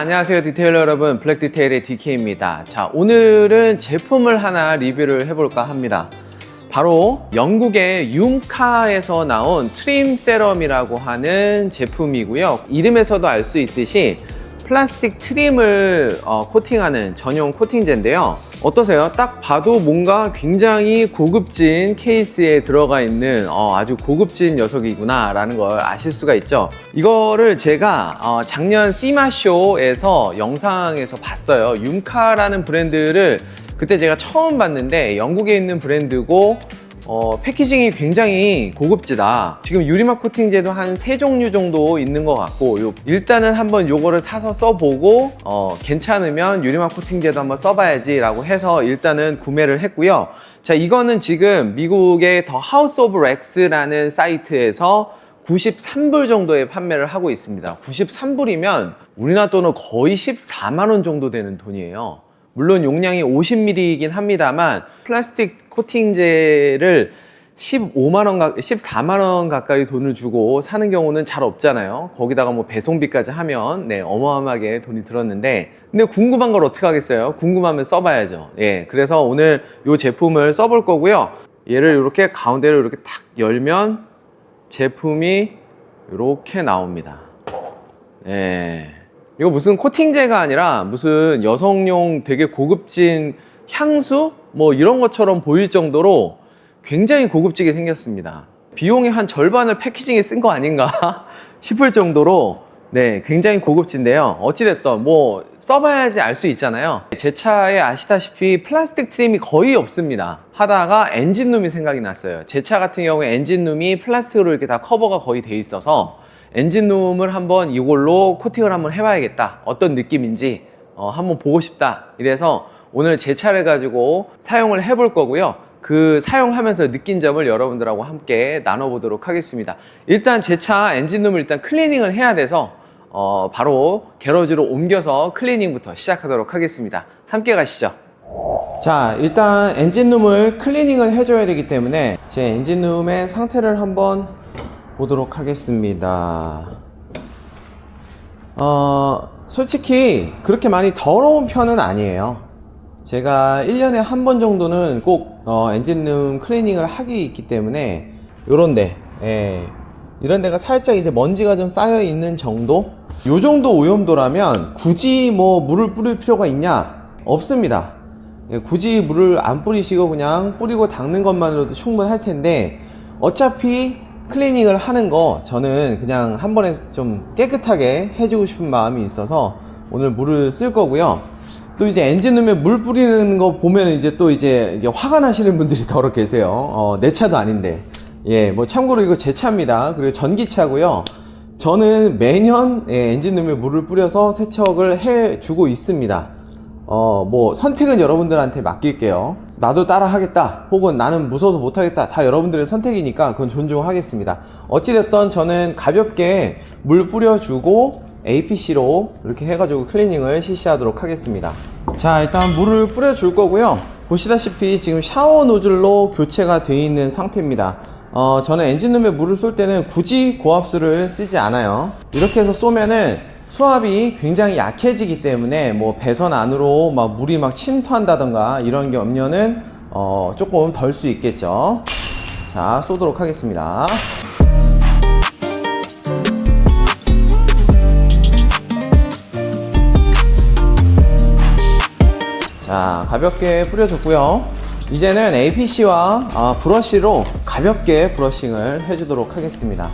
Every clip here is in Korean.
안녕하세요 디테일러 여러분, 블랙디테일의 DK입니다. 자, 오늘은 제품을 하나 리뷰를 해볼까 합니다. 바로 영국의 융카에서 나온 트림 세럼이라고 하는 제품이고요. 이름에서도 알 수 있듯이 플라스틱 트림을 코팅하는 전용 코팅제인데요. 어떠세요? 딱 봐도 뭔가 굉장히 고급진 케이스에 들어가 있는 아주 고급진 녀석이구나 라는 걸 아실 수가 있죠. 이거를 제가 작년 시마쇼에서 영상에서 봤어요. 융카라는 브랜드를 그때 제가 처음 봤는데 영국에 있는 브랜드고 패키징이 굉장히 고급지다. 지금 유리막 코팅제도 한 3종류 정도 있는 것 같고, 일단은 한번 요거를 사서 써보고 괜찮으면 유리막 코팅제도 한번 써봐야지 라고 해서 일단은 구매를 했고요. 자, 이거는 지금 미국의 더 하우스 오브 렉스라는 사이트에서 93불 정도에 판매를 하고 있습니다. 93불이면 우리나라 돈은 거의 14만원 정도 되는 돈이에요. 물론 용량이 50ml이긴 합니다만 플라스틱 코팅제를 14만원 가까이 돈을 주고 사는 경우는 잘 없잖아요. 거기다가 뭐 배송비까지 하면 어마어마하게 돈이 들었는데, 근데 궁금한 걸 어떻게 하겠어요? 궁금하면 써봐야죠. 그래서 오늘 이 제품을 써볼 거고요. 얘를 이렇게 가운데를 이렇게 탁 열면 제품이 이렇게 나옵니다. 이거 무슨 코팅제가 아니라 무슨 여성용 되게 고급진 향수? 뭐 이런 것처럼 보일 정도로 굉장히 고급지게 생겼습니다. 비용의 한 절반을 패키징에 쓴 거 아닌가 싶을 정도로 굉장히 고급진데요. 어찌됐든 뭐 써봐야지 알 수 있잖아요. 제 차에 아시다시피 플라스틱 트림이 거의 없습니다. 하다가 엔진룸이 생각이 났어요. 제 차 같은 경우에 엔진룸이 플라스틱으로 이렇게 다 커버가 거의 돼 있어서 엔진룸을 한번 이걸로 코팅을 한번 해봐야겠다, 어떤 느낌인지 한번 보고 싶다, 이래서 오늘 제 차를 가지고 사용을 해볼 거고요. 그 사용하면서 느낀 점을 여러분들하고 함께 나눠보도록 하겠습니다. 일단 제 차 엔진룸을 일단 클리닝을 해야 돼서 바로 게러지로 옮겨서 클리닝부터 시작하도록 하겠습니다. 함께 가시죠. 자, 일단 엔진룸을 클리닝을 해줘야 되기 때문에 제 엔진룸의 상태를 한번 보도록 하겠습니다. 솔직히 그렇게 많이 더러운 편은 아니에요. 제가 1년에 한 번 정도는 꼭 엔진룸 클리닝을 하기 있기 때문에 요런데 이런 데가 살짝 이제 먼지가 좀 쌓여 있는 정도? 요 정도 오염도라면 굳이 뭐 물을 뿌릴 필요가 있냐? 없습니다. 굳이 물을 안 뿌리시고 그냥 뿌리고 닦는 것만으로도 충분할 텐데, 어차피 클리닝을 하는 거 저는 그냥 한 번에 좀 깨끗하게 해주고 싶은 마음이 있어서 오늘 물을 쓸 거고요. 또 이제 엔진룸에 물 뿌리는 거 보면 이제 또 이제 화가 나시는 분들이 더러 계세요. 내 차도 아닌데. 뭐 참고로 이거 제 차입니다. 그리고 전기차고요. 저는 매년 엔진룸에 물을 뿌려서 세척을 해주고 있습니다. 뭐 선택은 여러분들한테 맡길게요. 나도 따라 하겠다, 혹은 나는 무서워서 못하겠다, 다 여러분들의 선택이니까 그건 존중하겠습니다. 어찌됐든 저는 가볍게 물 뿌려주고 APC로 이렇게 해가지고 클리닝을 실시하도록 하겠습니다. 자, 일단 물을 뿌려줄 거고요. 보시다시피 지금 샤워 노즐로 교체가 되어 있는 상태입니다. 저는 엔진룸에 물을 쏠 때는 굳이 고압수를 쓰지 않아요. 이렇게 해서 쏘면은 수압이 굉장히 약해지기 때문에 뭐 배선 안으로 막 물이 막 침투한다던가 이런 염려는 조금 덜 수 있겠죠. 자, 쏘도록 하겠습니다. 자, 가볍게 뿌려줬고요. 이제는 APC와 브러쉬로 가볍게 브러싱을 해주도록 하겠습니다.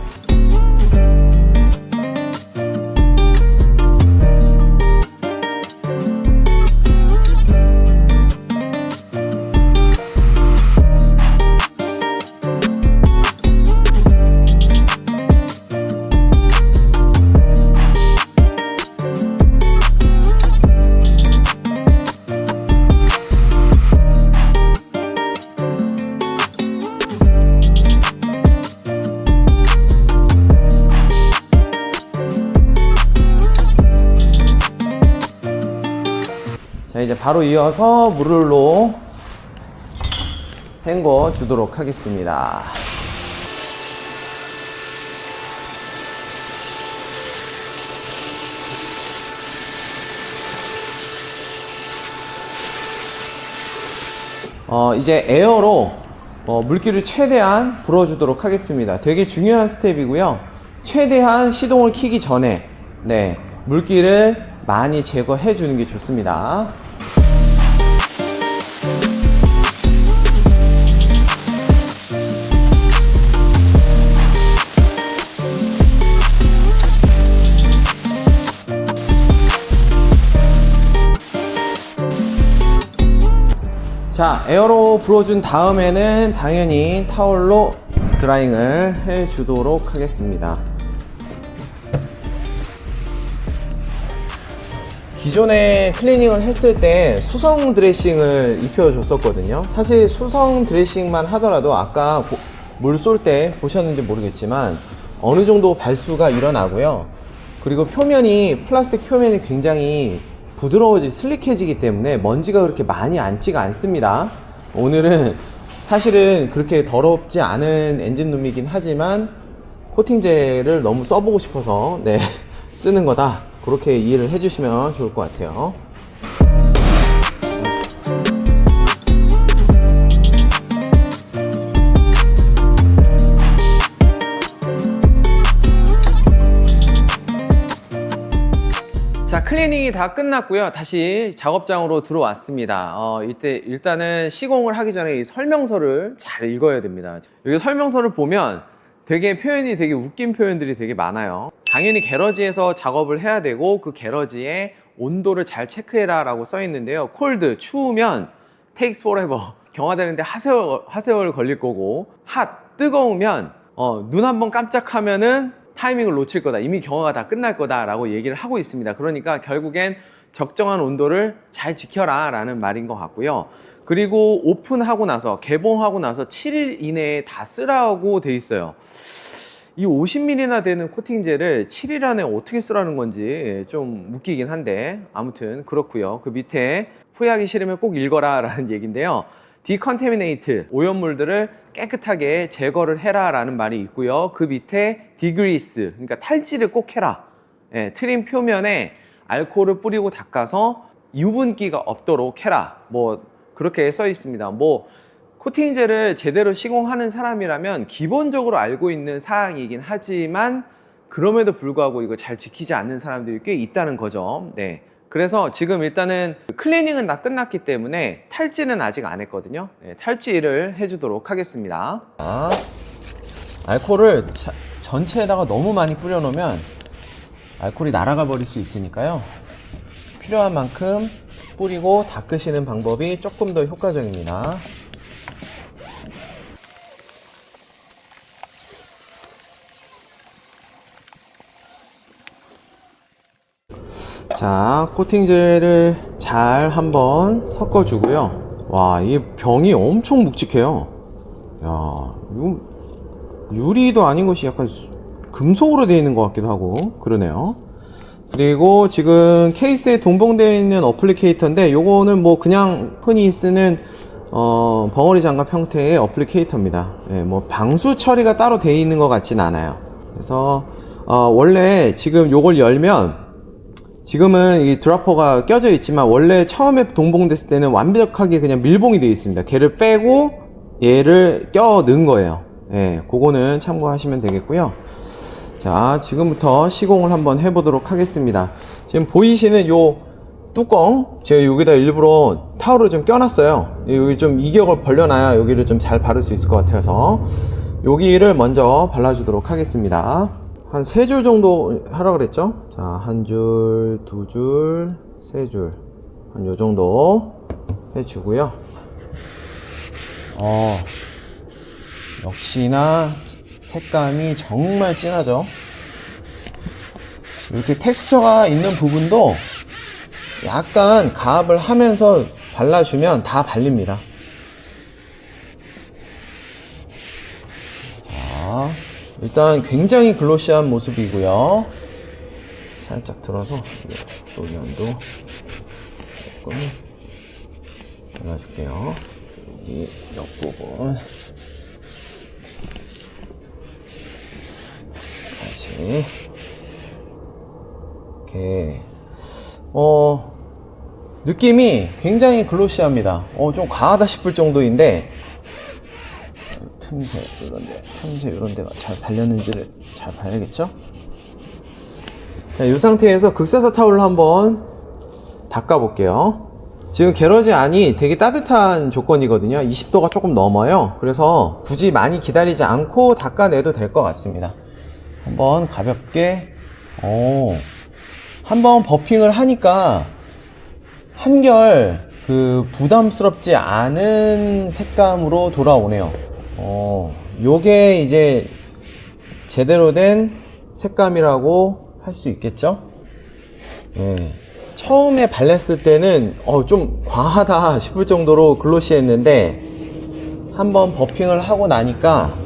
자, 이제 바로 이어서 물로 헹궈 주도록 하겠습니다. 이제 에어로 물기를 최대한 불어주도록 하겠습니다. 되게 중요한 스텝이고요. 최대한 시동을 켜기 전에 네, 물기를 많이 제거해 주는 게 좋습니다. 자, 에어로 불어준 다음에는 당연히 타월로 드라잉을 해 주도록 하겠습니다. 기존에 클리닝을 했을 때 수성 드레싱을 입혀줬었거든요. 사실 수성 드레싱만 하더라도 아까 물 쏠 때 보셨는지 모르겠지만 어느 정도 발수가 일어나고요. 그리고 표면이, 플라스틱 표면이 굉장히 부드러워지, 슬릭해지기 때문에 먼지가 그렇게 많이 앉지가 않습니다. 오늘은 사실은 그렇게 더럽지 않은 엔진룸이긴 하지만 코팅제를 너무 써보고 싶어서 네, 쓰는 거다. 그렇게 이해를 해주시면 좋을 것 같아요. 자, 클리닝이 다 끝났고요. 다시 작업장으로 들어왔습니다. 일단은 시공을 하기 전에 이 설명서를 잘 읽어야 됩니다. 여기 설명서를 보면 되게 표현이 되게 웃긴 표현들이 되게 많아요. 당연히 게러지에서 작업을 해야 되고 그 게러지의 온도를 잘 체크해라 라고 써 있는데요. 콜드, 추우면 takes forever, 경화되는데 하세월 걸릴 거고, 핫, 뜨거우면 눈 한번 깜짝하면은 타이밍을 놓칠 거다, 이미 경화가 다 끝날 거다 라고 얘기를 하고 있습니다. 그러니까 결국엔 적정한 온도를 잘 지켜라 라는 말인 것 같고요. 그리고 오픈하고 나서, 개봉하고 나서 7일 이내에 다 쓰라고 돼 있어요. 이 50ml나 되는 코팅제를 7일 안에 어떻게 쓰라는 건지 좀 웃기긴 한데, 아무튼 그렇고요. 그 밑에 후회하기 싫으면 꼭 읽어라 라는 얘기인데요. 디컨테미네이트, 오염물들을 깨끗하게 제거를 해라 라는 말이 있고요. 그 밑에 디그리스, 그러니까 탈지를 꼭 해라. 예, 트림 표면에 알코올을 뿌리고 닦아서 유분기가 없도록 해라. 뭐 그렇게 써 있습니다. 뭐 코팅제를 제대로 시공하는 사람이라면 기본적으로 알고 있는 사항이긴 하지만 그럼에도 불구하고 이거 잘 지키지 않는 사람들이 꽤 있다는 거죠. 네. 그래서 지금 일단은 클리닝은 다 끝났기 때문에 탈지는 아직 안 했거든요. 네, 탈지를 해주도록 하겠습니다. 알코올을 전체에다가 너무 많이 뿌려 놓으면 알코올이 날아가 버릴 수 있으니까요. 필요한 만큼 뿌리고 닦으시는 방법이 조금 더 효과적입니다. 자, 코팅제를 잘 한번 섞어주고요. 와, 이 병이 엄청 묵직해요. 야, 이거 유리도 아닌 것이 약간 금속으로 되어 있는 것 같기도 하고 그러네요. 그리고 지금 케이스에 동봉되어 있는 어플리케이터인데 요거는 뭐 그냥 흔히 쓰는 벙어리 장갑 형태의 어플리케이터입니다. 예, 뭐 방수 처리가 따로 되어 있는 것 같진 않아요. 그래서 원래 지금 요걸 열면, 지금은 이 드라퍼가 껴져 있지만 원래 처음에 동봉됐을 때는 완벽하게 그냥 밀봉이 되어 있습니다. 걔를 빼고 얘를 껴 넣은 거예요. 예, 그거는 참고하시면 되겠고요. 자, 지금부터 시공을 한번 해보도록 하겠습니다. 지금 보이시는 요 뚜껑, 제가 여기다 일부러 타올을 좀 껴놨어요. 여기 좀 이격을 벌려놔야 여기를 좀 잘 바를 수 있을 것 같아서 여기를 먼저 발라주도록 하겠습니다. 한 3줄 정도 하라 그랬죠? 자, 1줄, 2줄, 3줄, 한 요 정도 해주고요. 역시나 색감이 정말 진하죠? 이렇게 텍스처가 있는 부분도 약간 가압을 하면서 발라주면 다 발립니다. 자, 일단 굉장히 글로시한 모습이고요. 살짝 들어서 노면도 조금 발라줄게요. 여기 옆부분 같이 이렇게 느낌이 굉장히 글로시합니다. 좀 과하다 싶을 정도인데, 틈새 이런 데가 잘 발렸는지를 잘 봐야겠죠? 자, 이 상태에서 극사사 타올로 한번 닦아 볼게요. 지금 게러지 안이 되게 따뜻한 조건이거든요. 20도가 조금 넘어요. 그래서 굳이 많이 기다리지 않고 닦아내도 될 것 같습니다. 한번 가볍게, 한번 버핑을 하니까 한결 부담스럽지 않은 색감으로 돌아오네요. 요게 이제 제대로 된 색감이라고 할 수 있겠죠? 예. 처음에 발랐을 때는 좀 과하다 싶을 정도로 글로시했는데 한번 버핑을 하고 나니까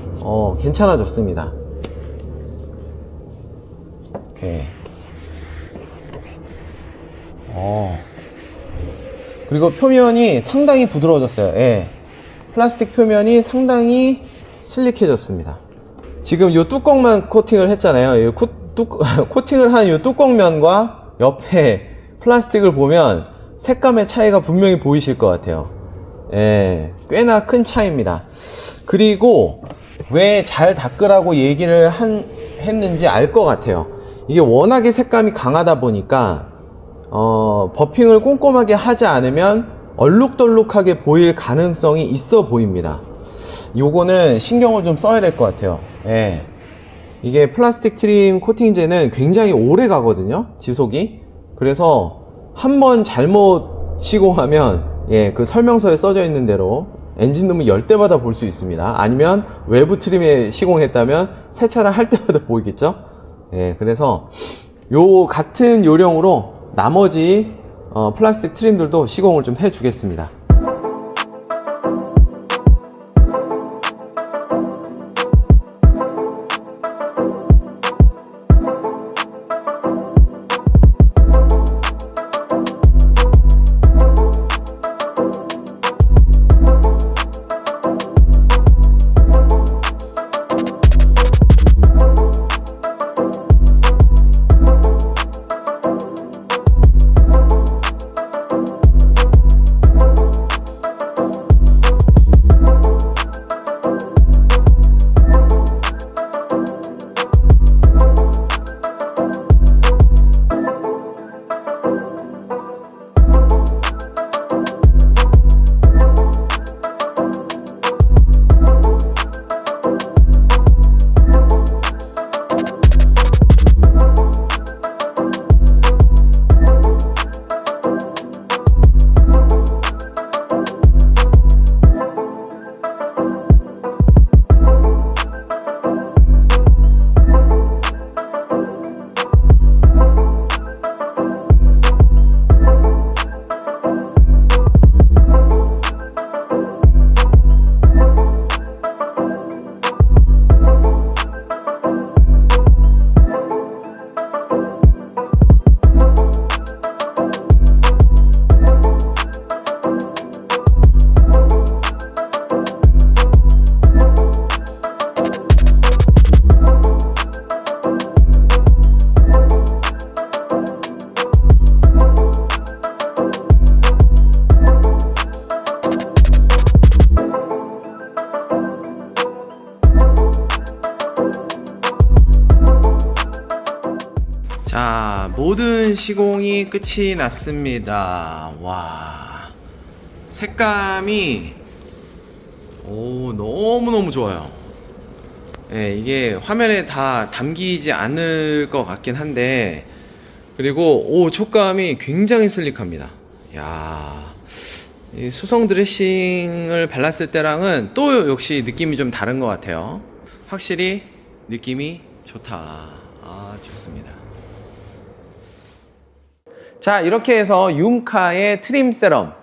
괜찮아졌습니다. 오케이. 그리고 표면이 상당히 부드러워졌어요. 예. 플라스틱 표면이 상당히 슬릭해졌습니다. 지금 이 뚜껑만 코팅을 했잖아요. 코팅을 한 이 뚜껑면과 옆에 플라스틱을 보면 색감의 차이가 분명히 보이실 것 같아요. 예, 꽤나 큰 차이입니다. 그리고 왜 잘 닦으라고 얘기를 했는지 알 것 같아요. 이게 워낙에 색감이 강하다 보니까 버핑을 꼼꼼하게 하지 않으면 얼룩덜룩하게 보일 가능성이 있어 보입니다. 요거는 신경을 좀 써야 될 것 같아요. 예. 이게 플라스틱 트림 코팅제는 굉장히 오래 가거든요, 지속이. 그래서 한번 잘못 시공하면 그 설명서에 써져 있는 대로 엔진룸을 열 때마다 볼 수 있습니다. 아니면 외부 트림에 시공했다면 세차를 할 때마다 보이겠죠. 그래서 요 같은 요령으로 나머지 플라스틱 트림들도 시공을 좀 해주겠습니다. 자, 모든 시공이 끝이 났습니다. 와, 색감이 너무너무 좋아요. 이게 화면에 다 담기지 않을 것 같긴 한데, 그리고 촉감이 굉장히 슬릭합니다. 야, 이 수성 드레싱을 발랐을 때랑은 또 역시 느낌이 좀 다른 것 같아요. 확실히 느낌이 좋다. 좋습니다. 자, 이렇게 해서 융카의 트림 세럼,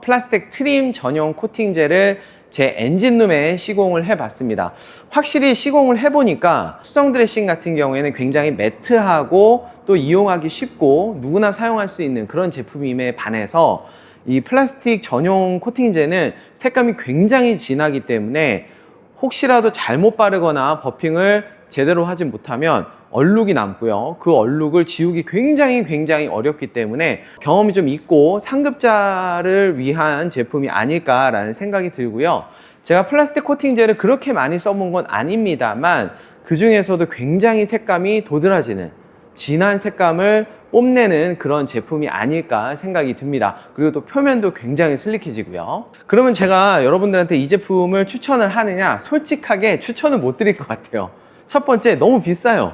플라스틱 트림 전용 코팅제를 제 엔진룸에 시공을 해봤습니다. 확실히 시공을 해보니까 수성 드레싱 같은 경우에는 굉장히 매트하고 또 이용하기 쉽고 누구나 사용할 수 있는 그런 제품임에 반해서 이 플라스틱 전용 코팅제는 색감이 굉장히 진하기 때문에 혹시라도 잘못 바르거나 버핑을 제대로 하지 못하면 얼룩이 남고요. 그 얼룩을 지우기 굉장히 어렵기 때문에 경험이 좀 있고 상급자를 위한 제품이 아닐까라는 생각이 들고요. 제가 플라스틱 코팅젤을 그렇게 많이 써본 건 아닙니다만 그 중에서도 굉장히 색감이 도드라지는 진한 색감을 뽐내는 그런 제품이 아닐까 생각이 듭니다. 그리고 또 표면도 굉장히 슬릭해지고요. 그러면 제가 여러분들한테 이 제품을 추천을 하느냐? 솔직하게 추천을 못 드릴 것 같아요. 첫 번째, 너무 비싸요.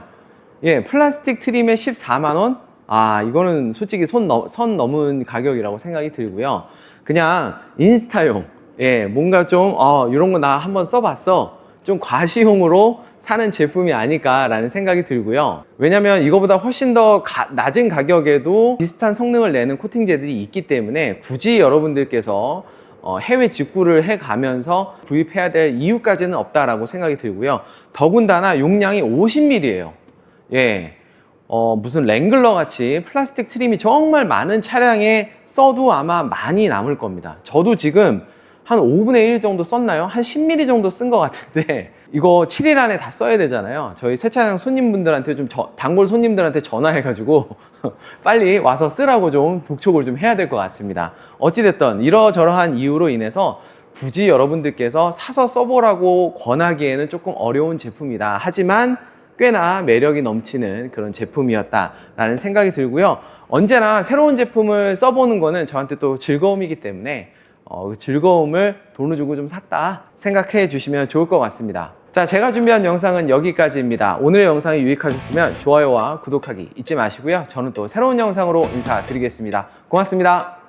예, 플라스틱 트림에 14만 원? 아, 이거는 솔직히 선 넘은 가격이라고 생각이 들고요. 그냥 인스타용, 예, 뭔가 좀 이런 거 나 한번 써봤어, 좀 과시용으로 사는 제품이 아닐까라는 생각이 들고요. 왜냐면 이거보다 훨씬 더 낮은 가격에도 비슷한 성능을 내는 코팅제들이 있기 때문에 굳이 여러분들께서 해외 직구를 해가면서 구입해야 될 이유까지는 없다라고 생각이 들고요. 더군다나 용량이 50ml예요. 예, 무슨 랭글러 같이 플라스틱 트림이 정말 많은 차량에 써도 아마 많이 남을 겁니다. 저도 지금 한 5분의 1 정도 썼나요? 한 10ml 정도 쓴 것 같은데 이거 7일 안에 다 써야 되잖아요. 저희 세차장 손님분들한테 좀 단골 손님들한테 전화해가지고 빨리 와서 쓰라고 좀 독촉을 좀 해야 될 것 같습니다. 어찌됐든 이러저러한 이유로 인해서 굳이 여러분들께서 사서 써보라고 권하기에는 조금 어려운 제품이다. 하지만 꽤나 매력이 넘치는 그런 제품이었다라는 생각이 들고요. 언제나 새로운 제품을 써보는 거는 저한테 또 즐거움이기 때문에 그 즐거움을 돈을 주고 좀 샀다 생각해 주시면 좋을 것 같습니다. 자, 제가 준비한 영상은 여기까지입니다. 오늘의 영상이 유익하셨으면 좋아요와 구독하기 잊지 마시고요. 저는 또 새로운 영상으로 인사드리겠습니다. 고맙습니다.